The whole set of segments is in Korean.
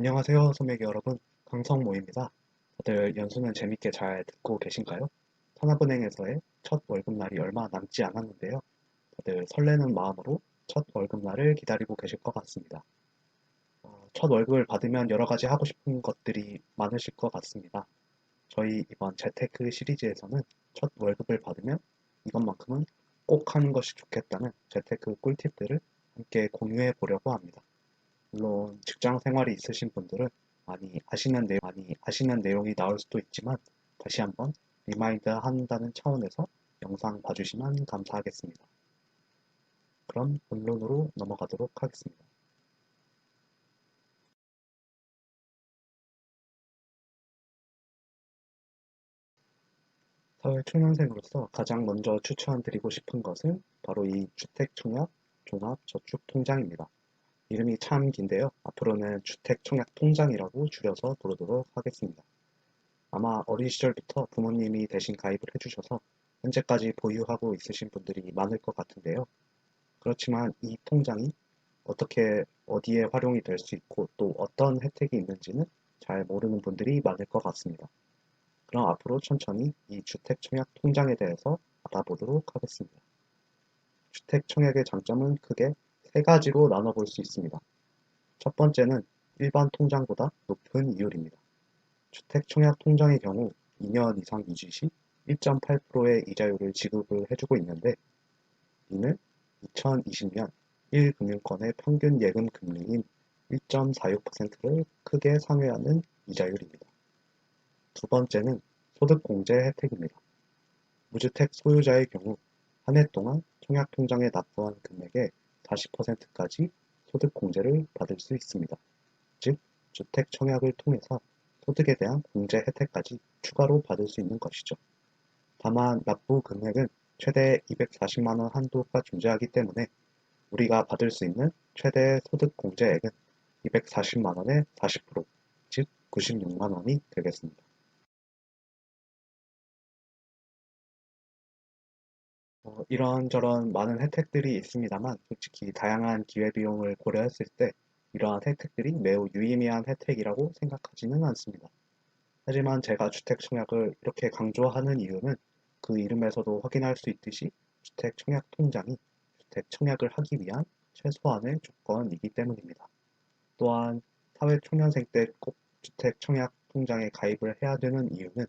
안녕하세요, 소매기 여러분. 강성모입니다. 다들 연수는 재밌게 잘 듣고 계신가요? 산업은행에서의 첫 월급날이 얼마 남지 않았는데요. 다들 설레는 마음으로 첫 월급날을 기다리고 계실 것 같습니다. 첫 월급을 받으면 여러 가지 하고 싶은 것들이 많으실 것 같습니다. 저희 이번 재테크 시리즈에서는 첫 월급을 받으면 이것만큼은 꼭 하는 것이 좋겠다는 재테크 꿀팁들을 함께 공유해 보려고 합니다. 물론 직장 생활이 있으신 분들은 많이 아시는 내용이 나올 수도 있지만 다시 한번 리마인드 한다는 차원에서 영상 봐주시면 감사하겠습니다. 그럼 본론으로 넘어가도록 하겠습니다. 사회초년생으로서 가장 먼저 추천드리고 싶은 것은 바로 이 주택청약 종합저축통장입니다. 이름이 참 긴데요. 앞으로는 주택청약통장이라고 줄여서 부르도록 하겠습니다. 아마 어린 시절부터 부모님이 대신 가입을 해주셔서 현재까지 보유하고 있으신 분들이 많을 것 같은데요. 그렇지만 이 통장이 어떻게 어디에 활용이 될 수 있고 또 어떤 혜택이 있는지는 잘 모르는 분들이 많을 것 같습니다. 그럼 앞으로 천천히 이 주택청약 통장에 대해서 알아보도록 하겠습니다. 주택청약의 장점은 크게 세 가지로 나눠볼 수 있습니다. 첫 번째는 일반 통장보다 높은 이율입니다. 주택청약 통장의 경우 2년 이상 유지 시 1.8%의 이자율을 지급을 해주고 있는데 이는 2020년 1금융권의 평균 예금 금리인 1.46%를 크게 상회하는 이자율입니다. 두 번째는 소득공제 혜택입니다. 무주택 소유자의 경우 한 해 동안 청약통장에 납부한 금액의 40%까지 소득공제를 받을 수 있습니다. 즉, 주택 청약을 통해서 소득에 대한 공제 혜택까지 추가로 받을 수 있는 것이죠. 다만 납부 금액은 최대 240만 원 한도가 존재하기 때문에 우리가 받을 수 있는 최대 소득 공제액은 240만 원의 40%, 즉 96만 원이 되겠습니다. 이런저런 많은 혜택들이 있습니다만 솔직히 다양한 기회비용을 고려했을 때 이러한 혜택들이 매우 유의미한 혜택이라고 생각하지는 않습니다. 하지만 제가 주택 청약을 이렇게 강조하는 이유는 그 이름에서도 확인할 수 있듯이 주택 청약 통장이 주택 청약을 하기 위한 최소한의 조건이기 때문입니다. 또한 사회 초년생 때 꼭 주택 청약 통장에 가입을 해야 되는 이유는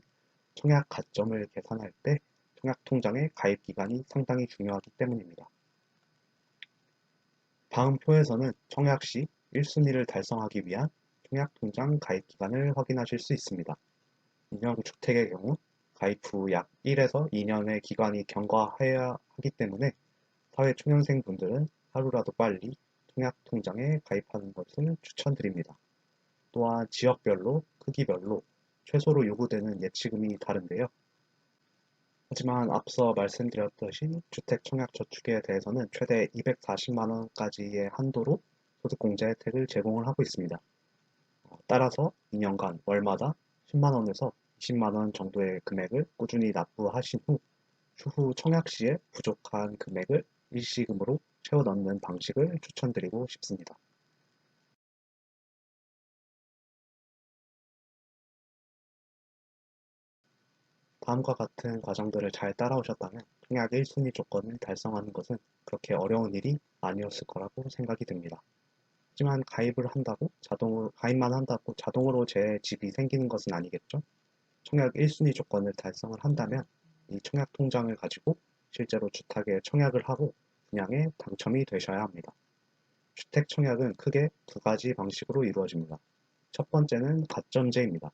청약 가점을 계산할 때 청약 통장의 가입 기간이 상당히 중요하기 때문입니다. 다음 표에서는 청약 시 1순위를 달성하기 위한 청약 통장 가입 기간을 확인하실 수 있습니다. 인형주택의 경우 가입 후 약 1에서 2년의 기간이 경과해야 하기 때문에 사회초년생분들은 하루라도 빨리 청약통장에 가입하는 것을 추천드립니다. 또한 지역별로, 크기별로 최소로 요구되는 예치금이 다른데요. 하지만 앞서 말씀드렸듯이 주택청약저축에 대해서는 최대 240만 원까지의 한도로 소득공제 혜택을 제공을 하고 있습니다. 따라서 2년간 월마다 10만 원에서 20만 원 정도의 금액을 꾸준히 납부하신 후 추후 청약 시에 부족한 금액을 일시금으로 채워 넣는 방식을 추천드리고 싶습니다. 다음과 같은 과정들을 잘 따라오셨다면 청약 1순위 조건을 달성하는 것은 그렇게 어려운 일이 아니었을 거라고 생각이 듭니다. 하지만 가입만 한다고 자동으로 제 집이 생기는 것은 아니겠죠? 청약 1순위 조건을 달성을 한다면 이 청약 통장을 가지고 실제로 주택에 청약을 하고 분양에 당첨이 되셔야 합니다. 주택 청약은 크게 두 가지 방식으로 이루어집니다. 첫 번째는 가점제입니다.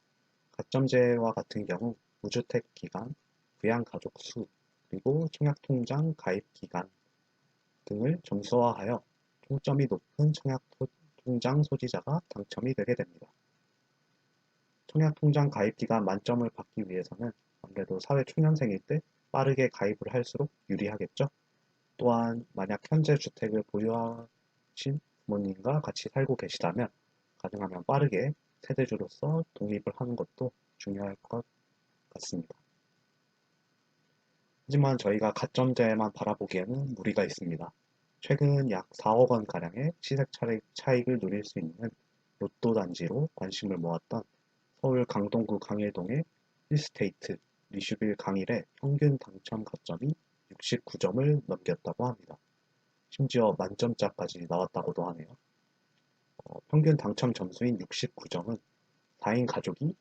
가점제와 같은 경우 무주택 기간, 부양 가족 수, 그리고 청약 통장 가입 기간 등을 점수화하여 총점이 높은 청약 통장 소지자가 당첨이 되게 됩니다. 청약통장 가입기간 만점을 받기 위해서는 아무래도 사회 초년생일 때 빠르게 가입을 할수록 유리하겠죠. 또한 만약 현재 주택을 보유하신 부모님과 같이 살고 계시다면 가능하면 빠르게 세대주로서 독립을 하는 것도 중요할 것 같습니다. 하지만 저희가 가점제만 바라보기에는 무리가 있습니다. 최근 약 4억 원 가량의 시세 차익을 누릴 수 있는 로또 단지로 관심을 모았던 서울 강동구 강일동의 1스테이트 리슈빌 강일의 평균 당첨 가점이 69점을 넘겼다고 합니다. 심지어 만점자까지 나왔다고도 하네요. 평균 당첨 점수인 69점은 4인 가족이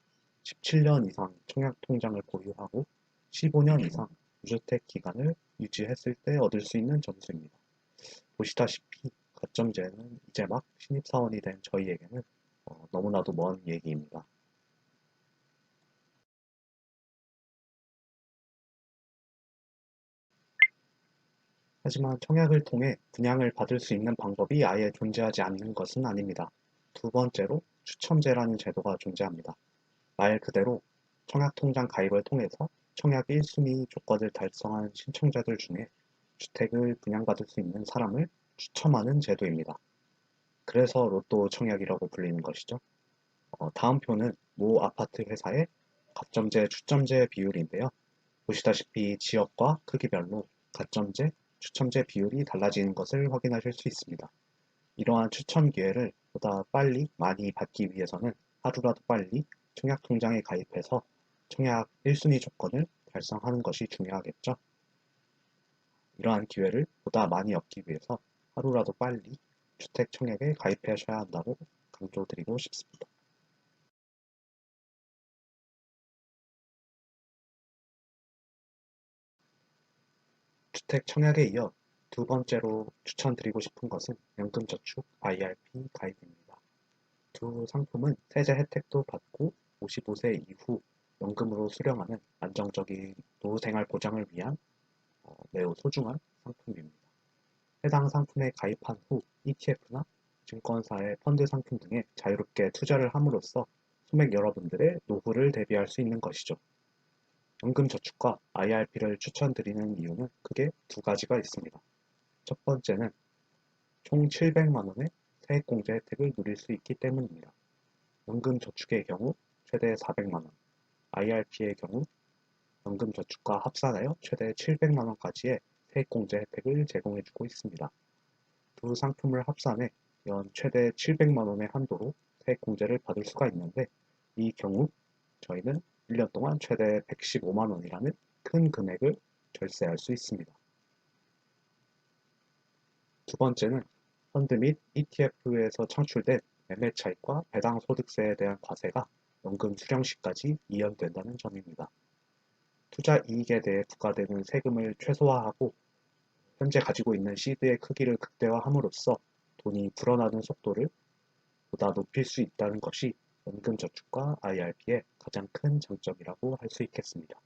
17년 이상 청약 통장을 보유하고 15년 이상 무주택 기간을 유지했을 때 얻을 수 있는 점수입니다. 보시다시피 가점제는 이제 막 신입사원이 된 저희에게는 너무나도 먼 얘기입니다. 하지만 청약을 통해 분양을 받을 수 있는 방법이 아예 존재하지 않는 것은 아닙니다. 두 번째로 추첨제라는 제도가 존재합니다. 말 그대로 청약통장 가입을 통해서 청약 1순위 조건을 달성한 신청자들 중에 주택을 분양받을 수 있는 사람을 추첨하는 제도입니다. 그래서 로또 청약이라고 불리는 것이죠. 다음 표는 모 아파트 회사의 가점제, 추첨제 비율인데요. 보시다시피 지역과 크기별로 가점제, 추첨제 비율이 달라지는 것을 확인하실 수 있습니다. 이러한 추첨 기회를 보다 빨리 많이 받기 위해서는 하루라도 빨리 청약 통장에 가입해서 청약 1순위 조건을 달성하는 것이 중요하겠죠. 이러한 기회를 보다 많이 얻기 위해서 하루라도 빨리 주택 청약에 가입하셔야 한다고 강조드리고 싶습니다. 주택 청약에 이어 두 번째로 추천드리고 싶은 것은 연금저축 IRP 가입입니다. 두 상품은 세제 혜택도 받고 55세 이후 연금으로 수령하는 안정적인 노후생활 보장을 위한 매우 소중한 상품입니다. 해당 상품에 가입한 후 ETF나 증권사의 펀드 상품 등에 자유롭게 투자를 함으로써 소액 여러분들의 노후를 대비할 수 있는 것이죠. 연금저축과 IRP를 추천드리는 이유는 크게 두 가지가 있습니다. 첫 번째는 총 700만 원의 세액공제 혜택을 누릴 수 있기 때문입니다. 연금저축의 경우 최대 400만 원, IRP의 경우 연금저축과 합산하여 최대 700만 원까지의 세액공제 혜택을 제공해주고 있습니다. 두 상품을 합산해 연 최대 700만 원의 한도로 세액공제를 받을 수가 있는데 이 경우 저희는 1년 동안 최대 115만 원이라는 큰 금액을 절세할 수 있습니다. 두 번째는 펀드 및 ETF에서 창출된 매매 차익과 배당 소득세에 대한 과세가 연금 수령 시까지 이연된다는 점입니다. 투자 이익에 대해 부과되는 세금을 최소화하고 현재 가지고 있는 시드의 크기를 극대화함으로써 돈이 불어나는 속도를 보다 높일 수 있다는 것이 연금저축과 IRP의 가장 큰 장점이라고 할 수 있겠습니다.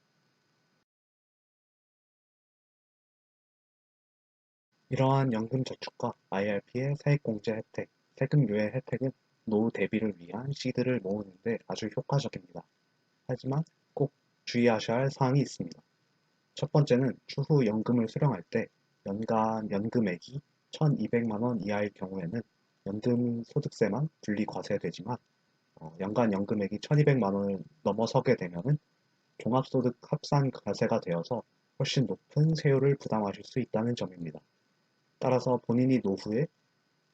이러한 연금저축과 IRP의 세액공제 혜택, 세금 유예 혜택은 노후 대비를 위한 시드를 모으는 데 아주 효과적입니다. 하지만 꼭 주의하셔야 할 사항이 있습니다. 첫 번째는 추후 연금을 수령할 때 연간 연금액이 1,200만 원 이하일 경우에는 연금 소득세만 분리 과세되지만 연간 연금액이 1,200만 원을 넘어서게 되면은 종합소득 합산 과세가 되어서 훨씬 높은 세율을 부담하실 수 있다는 점입니다. 따라서 본인이 노후에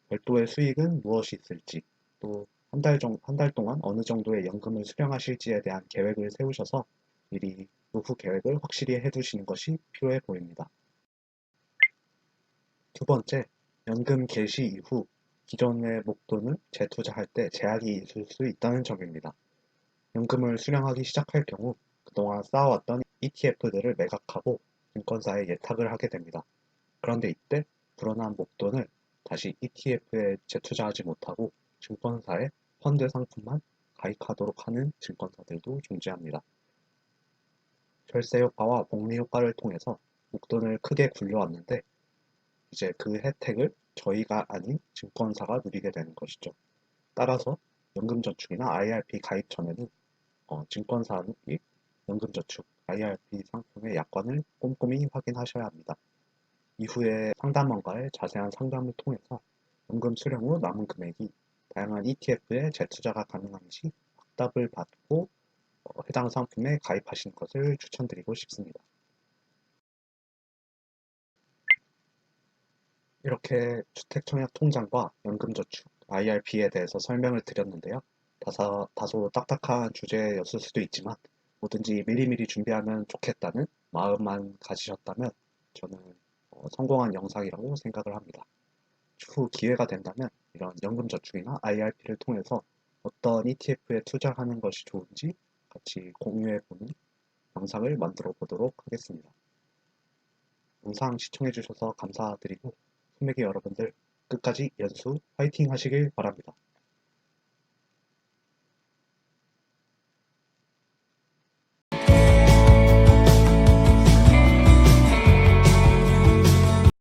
별도의 수익은 무엇이 있을지 또 한 달 동안 어느 정도의 연금을 수령하실지에 대한 계획을 세우셔서 미리 노후 계획을 확실히 해두시는 것이 필요해 보입니다. 두 번째, 연금 개시 이후 기존의 목돈을 재투자할 때 제약이 있을 수 있다는 점입니다. 연금을 수령하기 시작할 경우 그동안 쌓아왔던 ETF들을 매각하고 증권사에 예탁을 하게 됩니다. 그런데 이때 불어난 목돈을 다시 ETF에 재투자하지 못하고 증권사의 펀드 상품만 가입하도록 하는 증권사들도 존재합니다. 절세 효과와 복리 효과를 통해서 목돈을 크게 굴려왔는데 이제 그 혜택을 저희가 아닌 증권사가 누리게 되는 것이죠. 따라서 연금저축이나 IRP 가입 전에는 증권사는 연금저축, IRP 상품의 약관을 꼼꼼히 확인하셔야 합니다. 이후에 상담원과의 자세한 상담을 통해서 연금 수령 후 남은 금액이 다양한 ETF에 재투자가 가능한지 확답을 받고 해당 상품에 가입하시는 것을 추천드리고 싶습니다. 이렇게 주택청약 통장과 연금저축, IRP에 대해서 설명을 드렸는데요. 다소 딱딱한 주제였을 수도 있지만 뭐든지 미리미리 준비하면 좋겠다는 마음만 가지셨다면 저는 성공한 영상이라고 생각을 합니다. 추후 기회가 된다면 이런 연금저축이나 IRP를 통해서 어떤 ETF에 투자하는 것이 좋은지 같이 공유해보는 영상을 만들어 보도록 하겠습니다. 영상 시청해주셔서 감사드리고 소매기 여러분들 끝까지 연수 화이팅 하시길 바랍니다.